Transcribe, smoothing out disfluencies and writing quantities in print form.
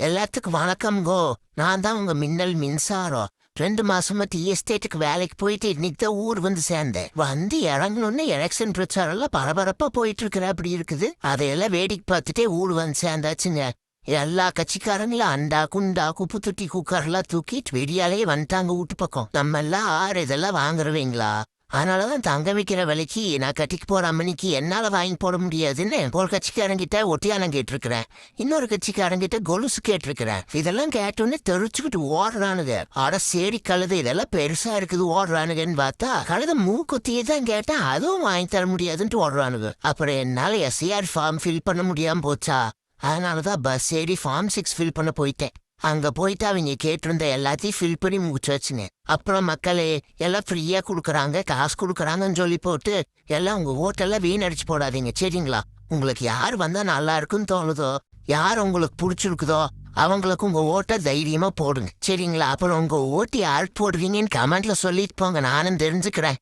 எல்லாத்துக்கும் வணக்கம்கோ. நான் தான் உங்க மின்னல் மின்சாரம். 2 மாசமா டீ எஸ்டேட்டுக்கு வேலைக்கு போயிட்டு இன்னைக்கு தான் ஊர் வந்து சேர்ந்தேன். வந்து இறங்கணும்னு எலெக்ஷன் பிரச்சாரம் எல்லாம் பரபரப்பா போயிட்டு இருக்கிற அப்படி இருக்குது. அதையெல்லாம் வேடிக்கை பார்த்துட்டே ஊர் வந்து சேர்ந்தாச்சுங்க. எல்லா கட்சிக்காரங்களும் அண்டா குண்டா குப்பு துட்டி குக்கர்லாம் தூக்கிட்டு வெடியாலே வந்துட்டாங்க வீட்டு பக்கம். நம்ம எல்லாம் இதெல்லாம் வாங்குறவீங்களா? அதனாலதான் தங்க வைக்கிற விலைக்கு நான் கட்டிக்கு போற அம்மனிக்கு என்னால வாங்கி போட முடியாதுன்னு ஒரு கட்சிக்காரங்கிட்ட ஒட்டியானம் கேட்டிருக்கிறேன். இன்னொரு கட்சிக்காரங்கிட்ட கொலுசு கேட்டிருக்கிறேன். இதெல்லாம் கேட்டோன்னே தெரிச்சுக்கிட்டு ஓடுறானுங்க. ஆட சரி கழுது இதெல்லாம் பெருசா இருக்குது ஓடுறானுங்கன்னு பார்த்தா கழுத மூக்குத்தியே தான் கேட்டேன், அதுவும் வாங்கி தர முடியாதுன்ட்டு ஓடுறானுங்க. அப்புறம் என்னால எஸ்ஏஆர் ஃபார்ம் ஃபில் பண்ண முடியாம போச்சா. அதனாலதான் பஸ் ஏறி ஃபார்ம் 6 ஃபில் பண்ண போயிட்டேன். அங்க போயிட்டு அவங்க கேட்டிருந்த எல்லாத்தையும் ஃபில் பண்ணி முடிச்சாச்சுங்க. அப்புறம் மக்களே எல்லாம் ஃப்ரீயா கொடுக்குறாங்க, காசு கொடுக்குறாங்கன்னு சொல்லி போட்டு எல்லாம் உங்க ஓட்டெல்லாம் வீணடிச்சு போடாதீங்க சரிங்களா? உங்களுக்கு யார் வந்தா நல்லா இருக்குன்னு தோணுதோ, யார் உங்களுக்கு பிடிச்சிருக்குதோ அவங்களுக்கு உங்க ஓட்டை தைரியமா போடுங்க சரிங்களா? அப்புறம் உங்க ஓட்டு யாருக்கு போடுவீங்கன்னு கமெண்ட்ல சொல்லிட்டு போங்க, நானும் தெரிஞ்சுக்கிறேன்.